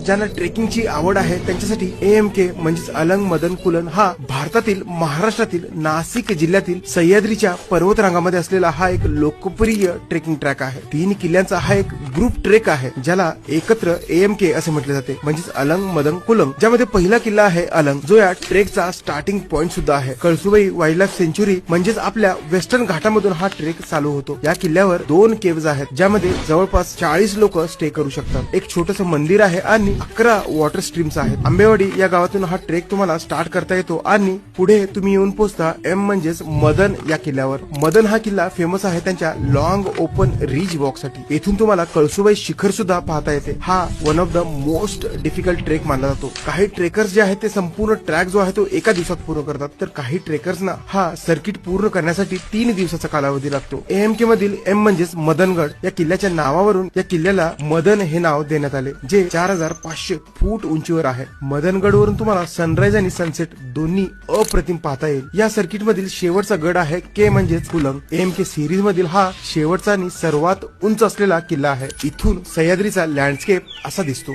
ज्यांना ट्रेकिंगची आवड आहे त्यांच्यासाठी AMK म्हणजेच अलंग मदन कुलन हा भारतातील महाराष्ट्रातील नाशिक जिल्ह्यातील सह्याद्रीच्या पर्वतरांगामध्ये असलेला हा एक लोकप्रिय ट्रेकिंग ट्रॅक आहे। 3 किल्ल्यांचा हा एक ग्रुप ट्रेक आहे ज्याला एकत्र AMK असे म्हटले जाते म्हणजेच अलंग मदन कुलन, ज्यामध्ये पहिला किल्ला आहे अलंग जो या ट्रेकचा स्टार्टिंग पॉइंट सुद्धा आहे। कळसुबाई वाईल्ड लाईफ सेंच्युरी म्हणजेच आपल्या वेस्टर्न घाटामधून हा ट्रेक चालू होतो। या किल्ल्यावर 2 केव्ज आहेत ज्यामध्ये जवळपास 40 लोक स्टे करू शकतात। एक छोटस मंदिर आहे आणि 11 वॉटर स्ट्रीम्स आहेत। आंबेवाडी या गावातून हा ट्रेक तुम्हाला स्टार्ट करता येतो आणि पुढे तुम्ही येऊन पोहोचता M म्हणजेच मदन या किल्ल्यावर। मदन हा किल्ला फेमस आहे त्यांच्या लॉंग ओपन रिज वॉक साठी। येथून तुम्हाला कळसुबाई शिखर सुद्धा पाहता येते। हा one of the most difficult trek मानला जातो। काही ट्रेकर्स जे आहेत ते संपूर्ण ट्रॅक जो आहे तो एका दिवसात पूर्ण करतात, तर काही ट्रेकर्सना हा सर्किट पूर्ण करण्यासाठी 3 दिवसाचा कालावधी लागतो। AMK मधील M म्हणजेच मदनगड या किल्ल्याच्या नावावरून या किल्ल्याला मदन हे नाव देण्यात आले, जे 4500 फूट उंचीवर आहे। मदनगडवरून तुम्हाला सनराइज आणि सनसेट दोन्ही अप्रतिम पाहता येईल। या सर्किट मधील शेवटचा गड आहे K म्हणजेच कुलंग। AMK सिरीज मधील हा शेवटचा आणि सर्वात उंच असलेला किल्ला आहे। इथून सह्याद्रीचा लँडस्केप असा दिसतो।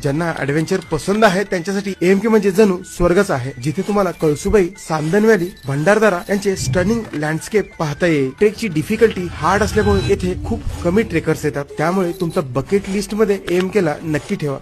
ज्यांना ऍडव्हेंचर पसंत आहे त्यांच्यासाठी AMK म्हणजे जणू स्वर्गच आहे, जिथे तुम्हाला कळसुबाई, सांदन व्हॅली, भंडारदरा यांचे स्टनिंग लँडस्केप पाहता येईल। ट्रेकची डिफिकल्टी हार्ड असल्यामुळे येथे खूप कमी ट्रेकर्स येतात, त्यामुळे तुमच्या बकेट लिस्ट मध्ये AMK ला नक्की ठेवा।